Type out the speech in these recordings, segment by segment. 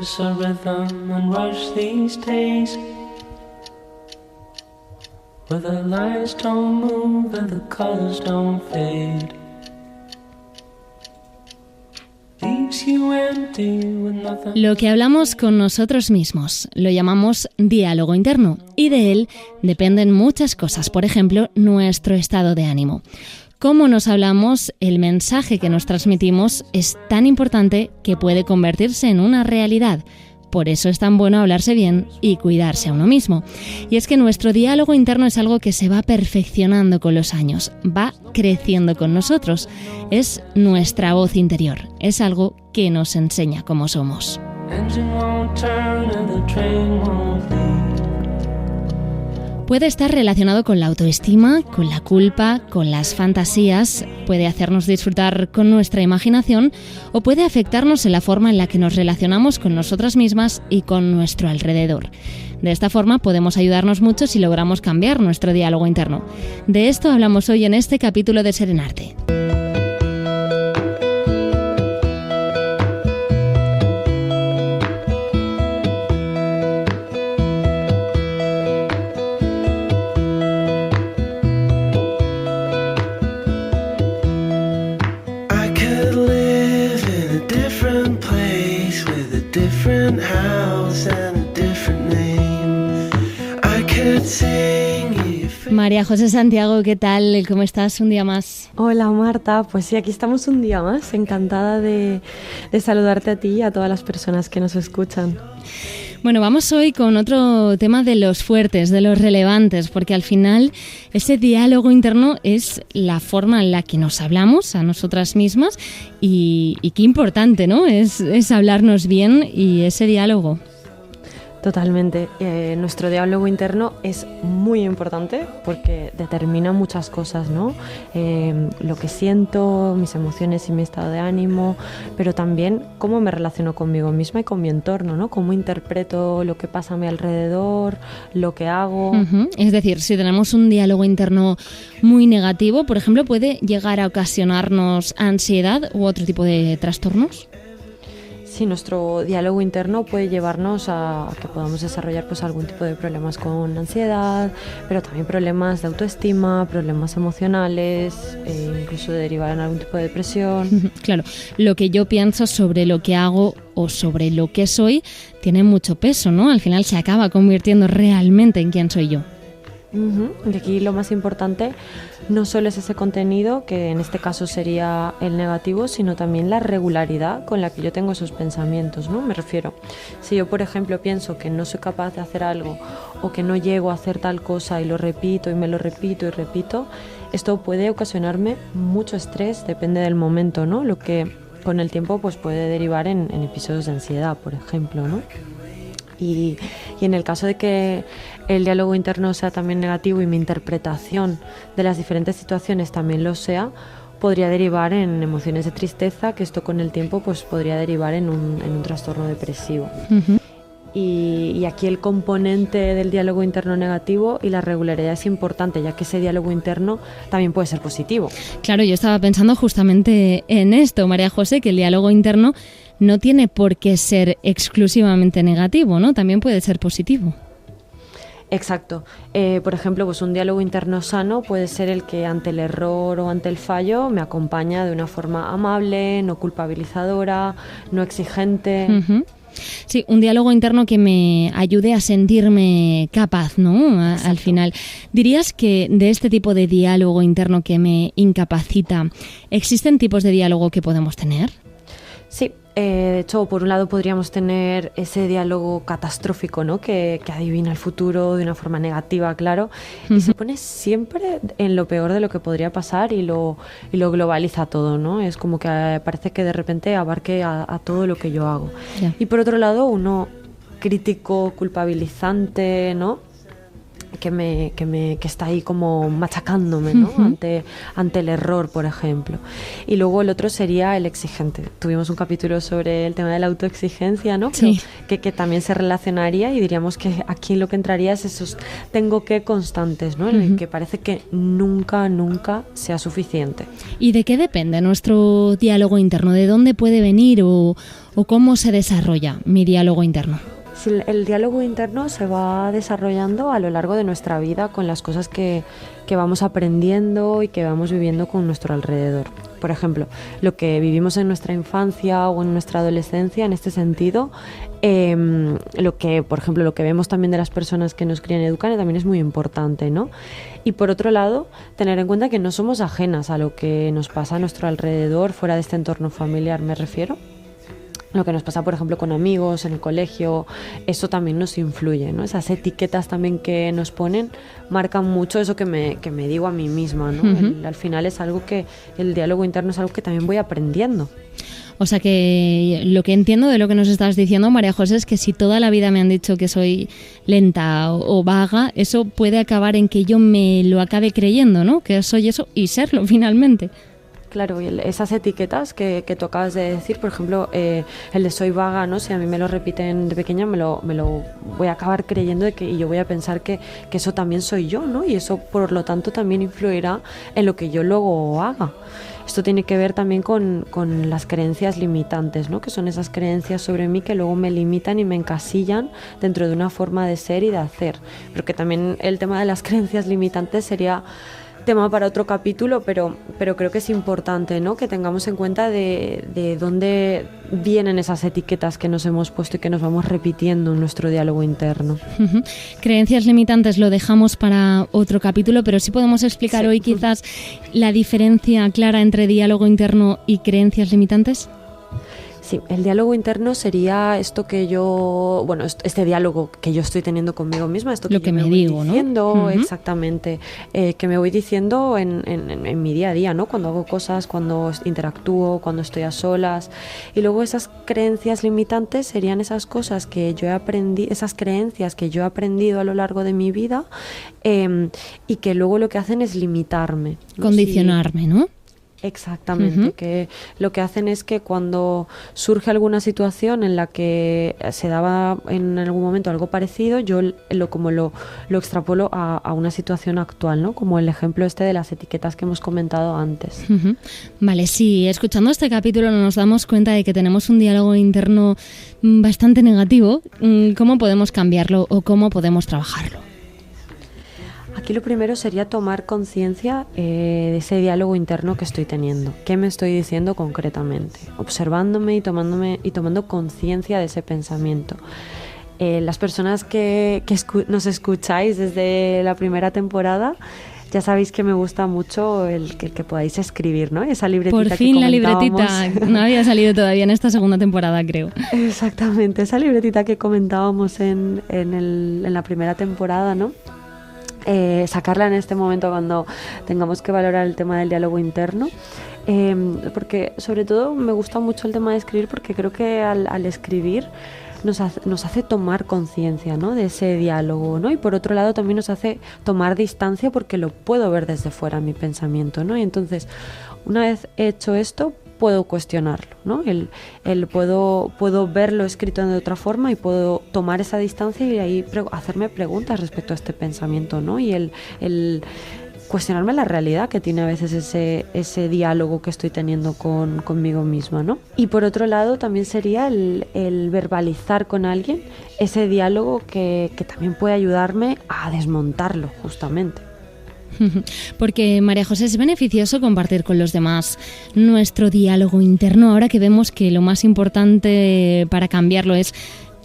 miss a rhythm and rush these days, where the lights don't move and the colors don't fade. Lo que hablamos con nosotros mismos lo llamamos diálogo interno y de él dependen muchas cosas, por ejemplo, nuestro estado de ánimo. Cómo nos hablamos, el mensaje que nos transmitimos es tan importante que puede convertirse en una realidad. Por eso es tan bueno hablarse bien y cuidarse a uno mismo. Y es que nuestro diálogo interno es algo que se va perfeccionando con los años, va creciendo con nosotros. Es nuestra voz interior, es algo que nos enseña cómo somos. Puede estar relacionado con la autoestima, con la culpa, con las fantasías, puede hacernos disfrutar con nuestra imaginación o puede afectarnos en la forma en la que nos relacionamos con nosotras mismas y con nuestro alrededor. De esta forma podemos ayudarnos mucho si logramos cambiar nuestro diálogo interno. De esto hablamos hoy en este capítulo de Serenarte. María José Santiago, ¿qué tal? ¿Cómo estás un día más? Hola Marta, pues sí, aquí estamos un día más, encantada de saludarte a ti y a todas las personas que nos escuchan. Bueno, vamos hoy con otro tema de los fuertes, de los relevantes, porque al final ese diálogo interno es la forma en la que nos hablamos a nosotras mismas y qué importante, ¿no? Es hablarnos bien y ese diálogo. Totalmente. Nuestro diálogo interno es muy importante porque determina muchas cosas, ¿no? Lo que siento, mis emociones y mi estado de ánimo, pero también cómo me relaciono conmigo misma y con mi entorno, ¿no? Cómo interpreto lo que pasa a mi alrededor, lo que hago. Uh-huh. Es decir, si tenemos un diálogo interno muy negativo, por ejemplo, ¿puede llegar a ocasionarnos ansiedad u otro tipo de trastornos? Sí, nuestro diálogo interno puede llevarnos a que podamos desarrollar pues algún tipo de problemas con ansiedad, pero también problemas de autoestima, problemas emocionales, incluso derivar en algún tipo de depresión. Claro, lo que yo pienso sobre lo que hago o sobre lo que soy tiene mucho peso, ¿no? Al final se acaba convirtiendo realmente en quién soy yo. Uh-huh. Y aquí lo más importante no solo es ese contenido, que en este caso sería el negativo, sino también la regularidad con la que yo tengo esos pensamientos, ¿no? Me refiero, si yo por ejemplo pienso que no soy capaz de hacer algo o que no llego a hacer tal cosa y lo repito y me lo repito y repito, esto puede ocasionarme mucho estrés, depende del momento, ¿no? Lo que con el tiempo pues puede derivar en episodios de ansiedad, por ejemplo, ¿no? Y en el caso de que el diálogo interno sea también negativo y mi interpretación de las diferentes situaciones también lo sea, podría derivar en emociones de tristeza, que esto con el tiempo pues podría derivar en un trastorno depresivo. Uh-huh. Y aquí el componente del diálogo interno negativo y la regularidad es importante, ya que ese diálogo interno también puede ser positivo. Claro, yo estaba pensando justamente en esto, María José, que el diálogo interno no tiene por qué ser exclusivamente negativo, ¿no? También puede ser positivo. Exacto. Por ejemplo, pues un diálogo interno sano puede ser el que ante el error o ante el fallo me acompaña de una forma amable, no culpabilizadora, no exigente. Uh-huh. Sí, un diálogo interno que me ayude a sentirme capaz, ¿no? Al final. ¿Dirías que de este tipo de diálogo interno que me incapacita, existen tipos de diálogo que podemos tener? Sí, de hecho, por un lado podríamos tener ese diálogo catastrófico, ¿no? Que adivina el futuro de una forma negativa, claro, y se pone siempre en lo peor de lo que podría pasar y lo globaliza todo, ¿no? Es como que parece que de repente abarque a todo lo que yo hago. Yeah. Y por otro lado, uno crítico, culpabilizante, ¿no? que está ahí como machacándome, ¿no? ante el error, por ejemplo. Y luego el otro sería el exigente. Tuvimos un capítulo sobre el tema de la autoexigencia, ¿no? Sí. Que también se relacionaría, y diríamos que aquí lo que entraría es esos tengo que constantes, ¿no? En el que parece que nunca sea suficiente. ¿Y de qué depende nuestro diálogo interno? ¿De dónde puede venir o cómo se desarrolla mi diálogo interno? El diálogo interno se va desarrollando a lo largo de nuestra vida con las cosas que vamos aprendiendo y que vamos viviendo con nuestro alrededor. Por ejemplo, lo que vivimos en nuestra infancia o en nuestra adolescencia, en este sentido, por ejemplo, lo que vemos también de las personas que nos crían y educan también es muy importante, ¿no? Y por otro lado, tener en cuenta que no somos ajenas a lo que nos pasa a nuestro alrededor, fuera de este entorno familiar, me refiero. Lo que nos pasa, por ejemplo, con amigos, en el colegio, eso también nos influye, ¿no? Esas etiquetas también que nos ponen marcan mucho eso que me digo a mí misma, ¿no? Al final es algo que, el diálogo interno es algo que también voy aprendiendo. O sea que lo que entiendo de lo que nos estás diciendo, María José, es que si toda la vida me han dicho que soy lenta o vaga, eso puede acabar en que yo me lo acabe creyendo, ¿no? Que soy eso y serlo finalmente. Claro, y esas etiquetas que tú acabas de decir, por ejemplo, el de soy vaga, ¿no? Si a mí me lo repiten de pequeña, me lo voy a acabar creyendo y yo voy a pensar que eso también soy yo, ¿no? Y eso, por lo tanto, también influirá en lo que yo luego haga. Esto tiene que ver también con las creencias limitantes, ¿no? Que son esas creencias sobre mí que luego me limitan y me encasillan dentro de una forma de ser y de hacer. Pero que también el tema de las creencias limitantes sería tema para otro capítulo, pero creo que es importante, ¿no? Que tengamos en cuenta de dónde vienen esas etiquetas que nos hemos puesto y que nos vamos repitiendo en nuestro diálogo interno. Creencias limitantes lo dejamos para otro capítulo, pero sí podemos explicar hoy quizás la diferencia clara entre diálogo interno y creencias limitantes. Sí, el diálogo interno sería esto que yo, bueno, este diálogo que yo estoy teniendo conmigo misma, esto lo que me voy digo, diciendo, ¿no? Exactamente, que me voy diciendo en mi día a día, ¿no? Cuando hago cosas, cuando interactúo, cuando estoy a solas. Y luego esas creencias limitantes serían esas cosas que yo he aprendido, esas creencias que yo he aprendido a lo largo de mi vida y que luego lo que hacen es limitarme, ¿no? Condicionarme, ¿no? Exactamente, que lo que hacen es que cuando surge alguna situación en la que se daba en algún momento algo parecido, yo lo extrapolo a una situación actual, ¿no? Como el ejemplo este de las etiquetas que hemos comentado antes. Vale, sí, escuchando este capítulo nos damos cuenta de que tenemos un diálogo interno bastante negativo. ¿Cómo podemos cambiarlo o cómo podemos trabajarlo? Aquí lo primero sería tomar conciencia de ese diálogo interno que estoy teniendo. ¿Qué me estoy diciendo concretamente? Observándome y tomando conciencia de ese pensamiento. Las personas que nos escucháis desde la primera temporada, ya sabéis que me gusta mucho el que podáis escribir, ¿no? Esa libretita. Por fin que la libretita, no había salido todavía en esta segunda temporada, creo. Exactamente, esa libretita que comentábamos en la primera temporada, ¿no? Sacarla en este momento cuando tengamos que valorar el tema del diálogo interno, porque sobre todo me gusta mucho el tema de escribir, porque creo que al escribir nos hace tomar conciencia, ¿no? De ese diálogo, ¿no? Y por otro lado también nos hace tomar distancia porque lo puedo ver desde fuera, mi pensamiento, ¿no? Y entonces, una vez hecho esto, puedo cuestionarlo, ¿no? Puedo verlo escrito de otra forma y puedo tomar esa distancia y ahí hacerme preguntas respecto a este pensamiento, ¿no? Y el cuestionarme la realidad que tiene a veces ese diálogo que estoy teniendo conmigo misma, ¿no? Y por otro lado también sería el verbalizar con alguien ese diálogo que también puede ayudarme a desmontarlo, justamente. Porque, María José, es beneficioso compartir con los demás nuestro diálogo interno, ahora que vemos que lo más importante para cambiarlo es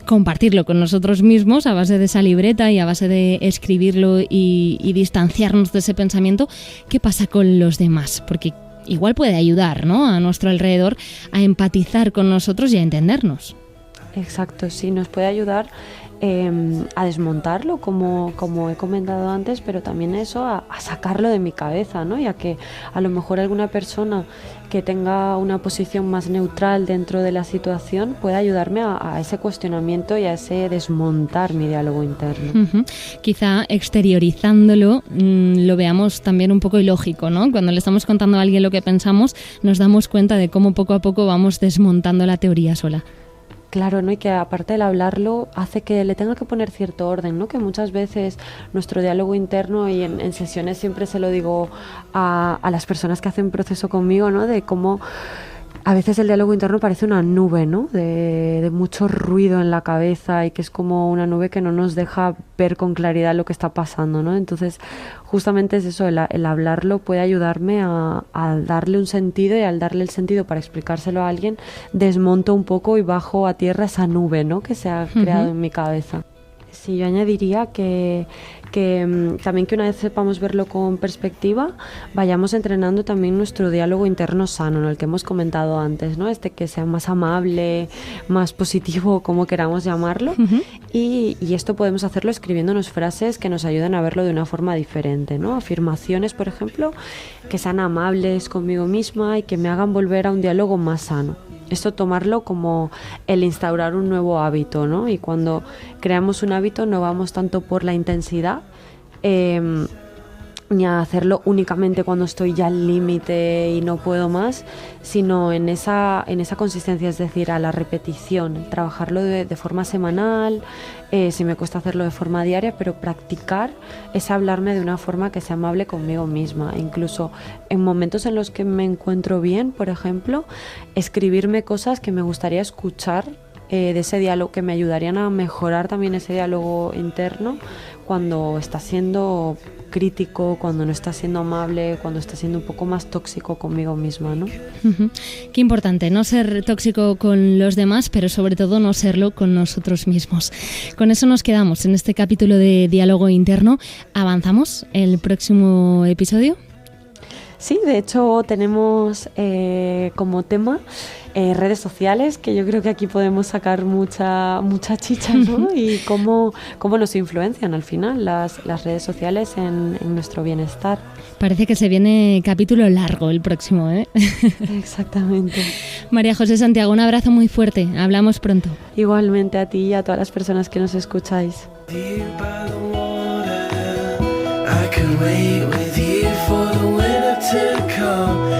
compartirlo con nosotros mismos a base de esa libreta y a base de escribirlo y distanciarnos de ese pensamiento. ¿Qué pasa con los demás? Porque igual puede ayudar, ¿no?, a nuestro alrededor a empatizar con nosotros y a entendernos. Exacto, sí, nos puede ayudar a desmontarlo, como he comentado antes, pero también eso, a sacarlo de mi cabeza, ¿no? Y a que a lo mejor alguna persona que tenga una posición más neutral dentro de la situación pueda ayudarme a ese cuestionamiento y a ese desmontar mi diálogo interno. Quizá exteriorizándolo lo veamos también un poco ilógico, ¿no? Cuando le estamos contando a alguien lo que pensamos, nos damos cuenta de cómo poco a poco vamos desmontando la teoría sola. Claro, ¿no? Y que aparte el hablarlo hace que le tenga que poner cierto orden, ¿no? Que muchas veces nuestro diálogo interno, y en sesiones siempre se lo digo a las personas que hacen proceso conmigo, ¿no? De cómo a veces el diálogo interno parece una nube, ¿no? De mucho ruido en la cabeza, y que es como una nube que no nos deja ver con claridad lo que está pasando, ¿no? Entonces, justamente es eso, el hablarlo puede ayudarme a darle un sentido, y al darle el sentido para explicárselo a alguien, desmonto un poco y bajo a tierra esa nube, ¿no? Que se ha creado en mi cabeza. Sí, yo añadiría que también, que una vez sepamos verlo con perspectiva, vayamos entrenando también nuestro diálogo interno sano, ¿no? El que hemos comentado antes, ¿no? Que sea más amable, más positivo, como queramos llamarlo. Y esto podemos hacerlo escribiéndonos frases que nos ayuden a verlo de una forma diferente, ¿no? Afirmaciones, por ejemplo, que sean amables conmigo misma y que me hagan volver a un diálogo más sano. Esto tomarlo como el instaurar un nuevo hábito, ¿no? Y cuando creamos un hábito no vamos tanto por la intensidad, ni a hacerlo únicamente cuando estoy ya al límite y no puedo más, sino en esa consistencia, es decir, a la repetición, trabajarlo de forma semanal, si me cuesta hacerlo de forma diaria, pero practicar es hablarme de una forma que sea amable conmigo misma. Incluso en momentos en los que me encuentro bien, por ejemplo, escribirme cosas que me gustaría escuchar de ese diálogo, que me ayudarían a mejorar también ese diálogo interno cuando está siendo crítico, cuando no está siendo amable, cuando está siendo un poco más tóxico conmigo misma, ¿no? Qué importante, no ser tóxico con los demás, pero sobre todo no serlo con nosotros mismos. Con eso nos quedamos en este capítulo de Diálogo Interno. ¿Avanzamos el próximo episodio? Sí, de hecho tenemos como tema redes sociales, que yo creo que aquí podemos sacar mucha chicha, ¿no? Y cómo nos influencian al final las redes sociales en nuestro bienestar. Parece que se viene capítulo largo el próximo, ¿eh? Exactamente. María José Santiago, un abrazo muy fuerte. Hablamos pronto. Igualmente a ti y a todas las personas que nos escucháis. To come.